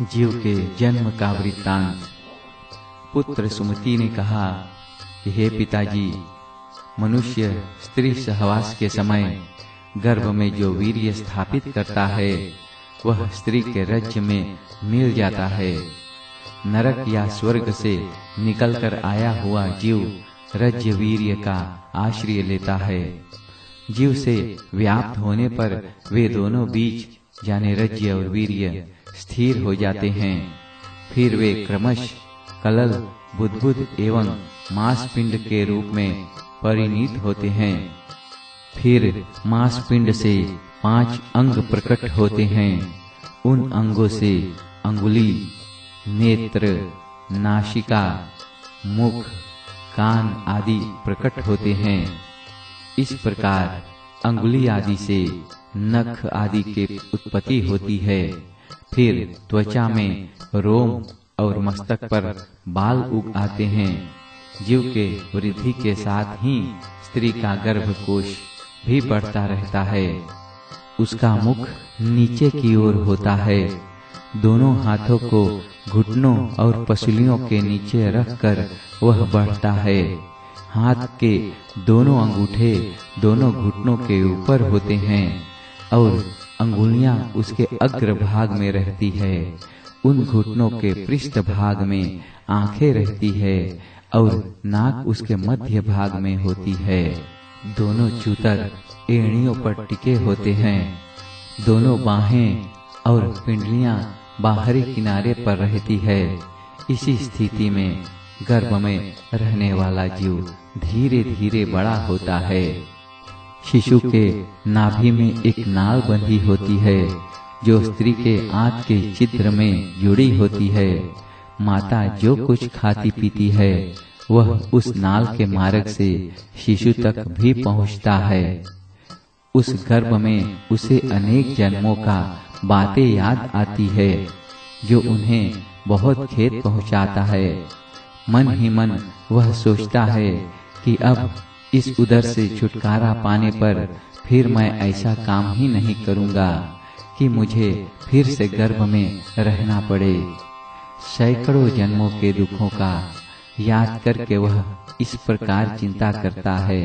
जीव के जन्म का वृत्तांत। पुत्र सुमति ने कहा कि हे पिताजी, मनुष्य स्त्री सहवास के समय गर्भ में जो वीर्य स्थापित करता है वह स्त्री के रज्ज में मिल जाता है। नरक या स्वर्ग से निकलकर आया हुआ जीव रज्ज वीर्य का आश्रय लेता है। जीव से व्याप्त होने पर वे दोनों बीज यानी रज्ज और वीर्य स्थिर हो जाते हैं। फिर वे क्रमश कलल, बुद्बुद एवं मांसपिंड के रूप में परिणीत होते हैं। फिर मांसपिंड से 5 अंग प्रकट होते हैं। उन अंगों से अंगुली, नेत्र, नासिका, मुख, कान आदि प्रकट होते हैं। इस प्रकार अंगुली आदि से नख आदि के उत्पत्ति होती है। फिर त्वचा में रोम और मस्तक पर बाल उग आते हैं। जीव के वृद्धि के साथ ही स्त्री का गर्भकोश भी बढ़ता रहता है। उसका मुख नीचे की ओर होता है। दोनों हाथों को घुटनों और पसलियों के नीचे रखकर वह बढ़ता है। हाथ के दोनों अंगूठे दोनों घुटनों के ऊपर होते हैं और अंगुलियां उसके अग्र भाग में रहती है। उन घुटनों के पृष्ठ भाग में आंखें रहती है और नाक उसके मध्य भाग में होती है। दोनों चूतर एड़ियों पर टिके होते हैं। दोनों बाहें और पिंडलियां बाहरी किनारे पर रहती है। इसी स्थिति में गर्भ में रहने वाला जीव धीरे धीरे बड़ा होता है। शिशु के नाभि में एक नाल बंधी होती है जो स्त्री के आंत के छिद्र में जुड़ी होती है। माता जो कुछ खाती पीती है वह उस नाल के मार्ग से शिशु तक भी पहुंचता है। उस गर्भ में उसे अनेक जन्मों का बातें याद आती है जो उन्हें बहुत खेद पहुंचाता है। मन ही मन वह सोचता है कि अब इस उदर से छुटकारा पाने पर फिर मैं ऐसा काम ही नहीं करूंगा कि मुझे फिर से गर्भ में रहना पड़े। सैकड़ों जन्मों के दुखों का याद करके वह इस प्रकार चिंता करता है।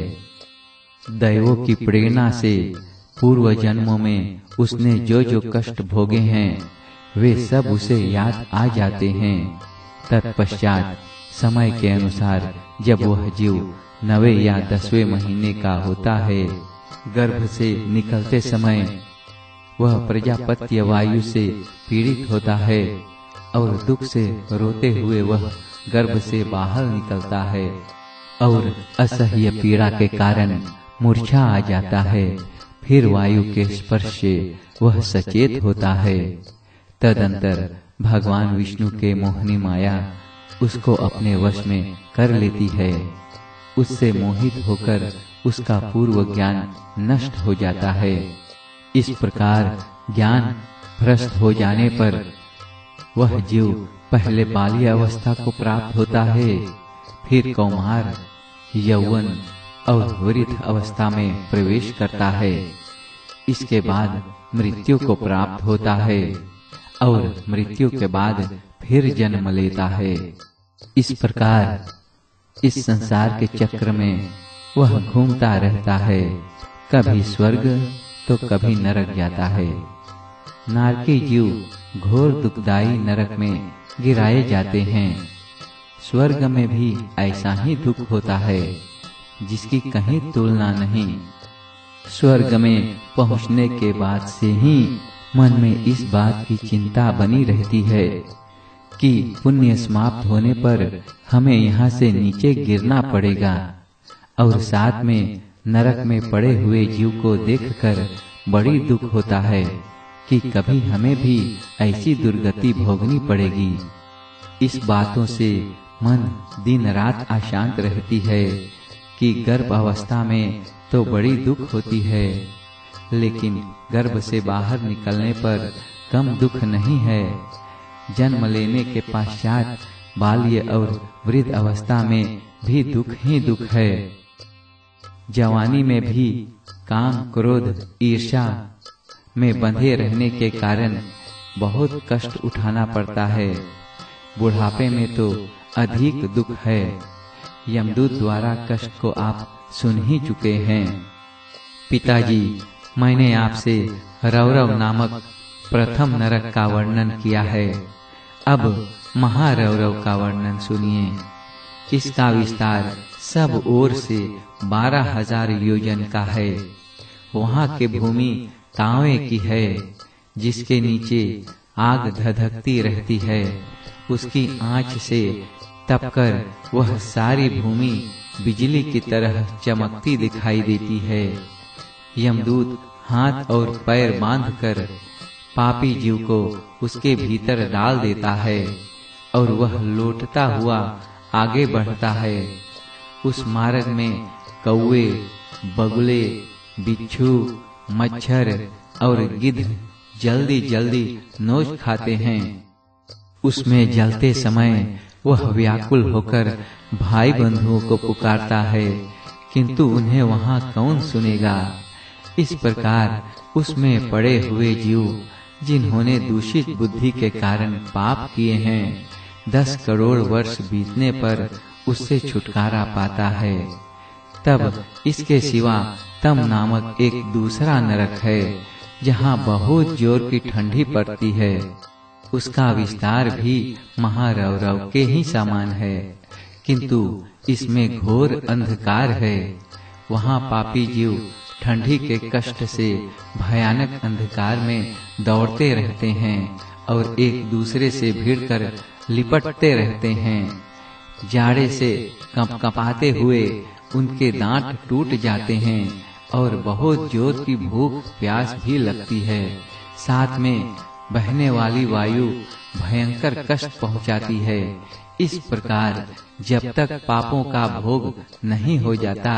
दैवों की प्रेरणा से पूर्व जन्मों में उसने जो जो कष्ट भोगे हैं वे सब उसे याद आ जाते हैं। तत्पश्चात समय के अनुसार जब वह जीव 9वें या 10वें महीने का होता है, गर्भ से निकलते समय वह प्रजापत्य वायु से पीड़ित होता है और दुख से रोते हुए वह गर्भ से बाहर निकलता है और असह्य पीड़ा के कारण मूर्छा आ जाता है। फिर वायु के स्पर्श से वह सचेत होता है। तदंतर भगवान विष्णु के मोहिनी माया उसको अपने वश में कर लेती है। उससे मोहित होकर उसका पूर्व ज्ञान नष्ट हो जाता है। इस प्रकार ज्ञान भ्रष्ट हो जाने पर वह जीव पहले बाल्य अवस्था को प्राप्त होता है, फिर कौमार, यौवन और वृद्ध अवस्था में प्रवेश करता है। इसके बाद मृत्यु को प्राप्त होता है और मृत्यु के बाद फिर जन्म लेता है। इस प्रकार इस संसार के चक्र में वह घूमता रहता है। कभी स्वर्ग तो कभी नरक जाता है। नारकी जीव घोर दुखदायी नरक में गिराए जाते हैं। स्वर्ग में भी ऐसा ही दुख होता है जिसकी कहीं तुलना नहीं। स्वर्ग में पहुंचने के बाद से ही मन में इस बात की चिंता बनी रहती है कि पुण्य समाप्त होने पर हमें यहाँ से नीचे गिरना पड़ेगा और साथ में नरक में पड़े हुए जीव को देखकर बड़ी दुख होता है कि कभी हमें भी ऐसी दुर्गति भोगनी पड़ेगी। इस बातों से मन दिन रात अशांत रहती है कि गर्भ अवस्था में तो बड़ी दुख होती है, लेकिन गर्भ से बाहर निकलने पर कम दुख नहीं है। जन्म लेने के पश्चात बाल्य और वृद्ध अवस्था में भी दुख ही दुख है। जवानी में भी काम, क्रोध, ईर्ष्या में बंधे रहने के कारण बहुत कष्ट उठाना पड़ता है। बुढ़ापे में तो अधिक दुख है। यमदूत द्वारा कष्ट को आप सुन ही चुके हैं। पिताजी, मैंने आपसे रौरव नामक प्रथम नरक का वर्णन किया है। अब महारौरव का वर्णन सुनिए। इसका विस्तार सब ओर से 12,000 योजन का है। वहाँ की भूमि तांबे की है, जिसके नीचे आग धधकती रहती है। उसकी आंच से तपकर वह सारी भूमि बिजली की तरह चमकती दिखाई देती है। यमदूत हाथ और पैर बांधकर पापी जीव को उसके भीतर डाल देता है और वह लौटता हुआ आगे बढ़ता है। उस मार्ग में कौवे, बगुले, बिच्छू, मच्छर और गिद्ध जल्दी जल्दी नोच खाते हैं। उसमें जलते समय वह व्याकुल होकर भाई बंधुओं को पुकारता है, किंतु उन्हें वहाँ कौन सुनेगा। इस प्रकार उसमें पड़े हुए जीव, जिन्होंने दूषित बुद्धि के कारण पाप किए हैं, 10 करोड़ वर्ष बीतने पर उससे छुटकारा पाता है। तब इसके सिवा तम नामक एक दूसरा नरक है, जहाँ बहुत जोर की ठंडी पड़ती है। उसका विस्तार भी महारौरव के ही समान है, किंतु इसमें घोर अंधकार है। वहाँ पापी जीव ठंडी के कष्ट से भयानक अंधकार में दौड़ते रहते हैं और एक दूसरे से भिड़कर लिपटते रहते हैं। जाड़े से कंपकंपाते हुए उनके दांत टूट जाते हैं और बहुत जोर की भूख प्यास भी लगती है। साथ में बहने वाली वायु भयंकर कष्ट पहुंचाती है। इस प्रकार जब तक पापों का भोग नहीं हो जाता,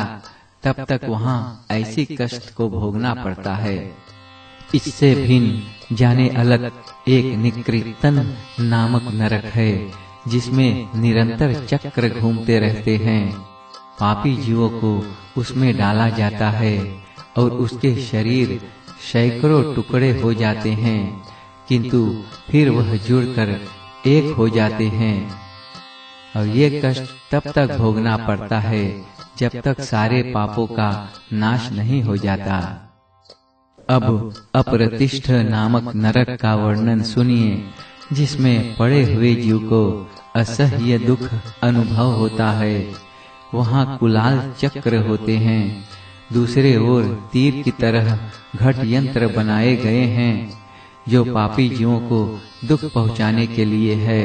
तब तक वहाँ ऐसी कष्ट को भोगना पड़ता है। इससे भिन्न जाने अलग एक निकृतन नामक नरक है, जिसमें निरंतर चक्र घूमते रहते हैं। पापी जीवों को उसमें डाला जाता है और उसके शरीर सैकड़ों टुकड़े हो जाते हैं, किंतु फिर वह जुड़कर एक हो जाते हैं। और ये कष्ट तब तक भोगना पड़ता है जब तक सारे पापों का नाश नहीं हो जाता। अब अप्रतिष्ठ नामक नरक का वर्णन सुनिए, जिसमें पड़े हुए जीव को असह्य दुख अनुभव होता है। वहाँ कुलाल चक्र होते हैं। दूसरे ओर तीर की तरह घट यंत्र बनाए गए हैं, जो पापी जीवों को दुख पहुँचाने के लिए है।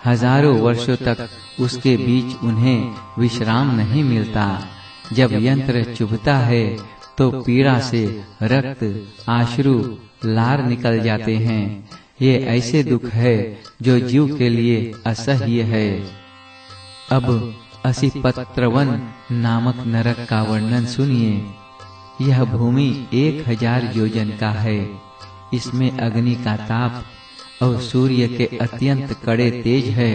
हजारों वर्षों तक उसके बीच उन्हें विश्राम नहीं मिलता। जब यंत्र चुभता है तो पीड़ा से रक्त, आश्रु, लार निकल जाते हैं। ये ऐसे दुख है जो जीव के लिए असह्य है। अब असिपत्रवन नामक नरक का वर्णन सुनिए। यह भूमि 1000 योजन का है। इसमें अग्नि का ताप और सूर्य के अत्यंत कड़े तेज है।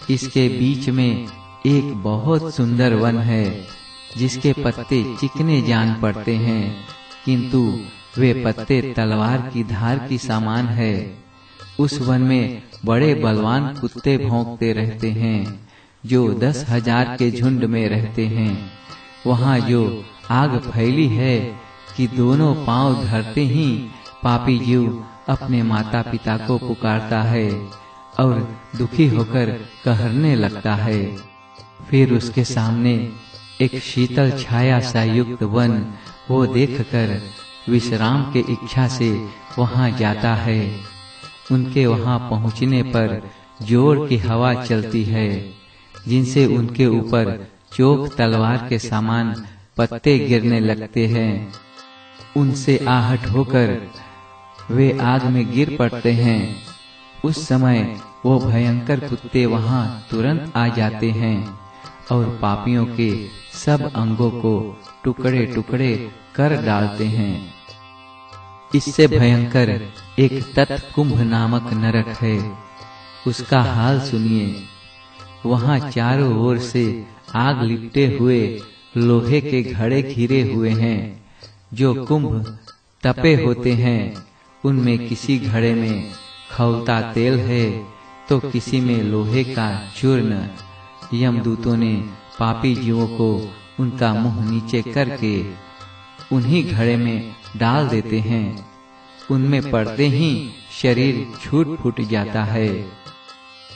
इसके बीच में एक बहुत सुंदर वन है, जिसके पत्ते चिकने जान पड़ते हैं, किंतु वे पत्ते तलवार की धार की समान है। उस वन में बड़े बलवान कुत्ते भौंकते रहते हैं, जो 10,000 के झुंड में रहते हैं। वहाँ जो आग फैली है कि दोनों पांव धरते ही पापी जीव अपने माता पिता को पुकारता है और दुखी होकर कहरने लगता है। फिर उसके सामने एक शीतल छाया सा युक्त वन वो देखकर विश्राम के इच्छा से वहाँ जाता है। उनके वहाँ पहुँचने पर जोर की हवा चलती है, जिनसे उनके ऊपर चोक तलवार के समान पत्ते गिरने लगते हैं। उनसे आहट होकर वे आग में गिर पड़ते हैं। उस समय वो भयंकर कुत्ते वहाँ तुरंत आ जाते हैं और पापियों के सब अंगों को टुकड़े टुकड़े कर डालते हैं। इससे भयंकर एक तत्कुंभ नामक नरक है। उसका हाल सुनिए। वहाँ चारों ओर से आग लिपटे हुए लोहे के घड़े घिरे हुए हैं। जो कुंभ तपे होते हैं, उनमें किसी घड़े में खौलता तेल है तो किसी में लोहे का चूर्ण। यमदूतों ने पापी जीवों को उनका मुंह नीचे करके उन्हीं घड़े में डाल देते हैं। उनमें पड़ते ही शरीर छूट फूट जाता है।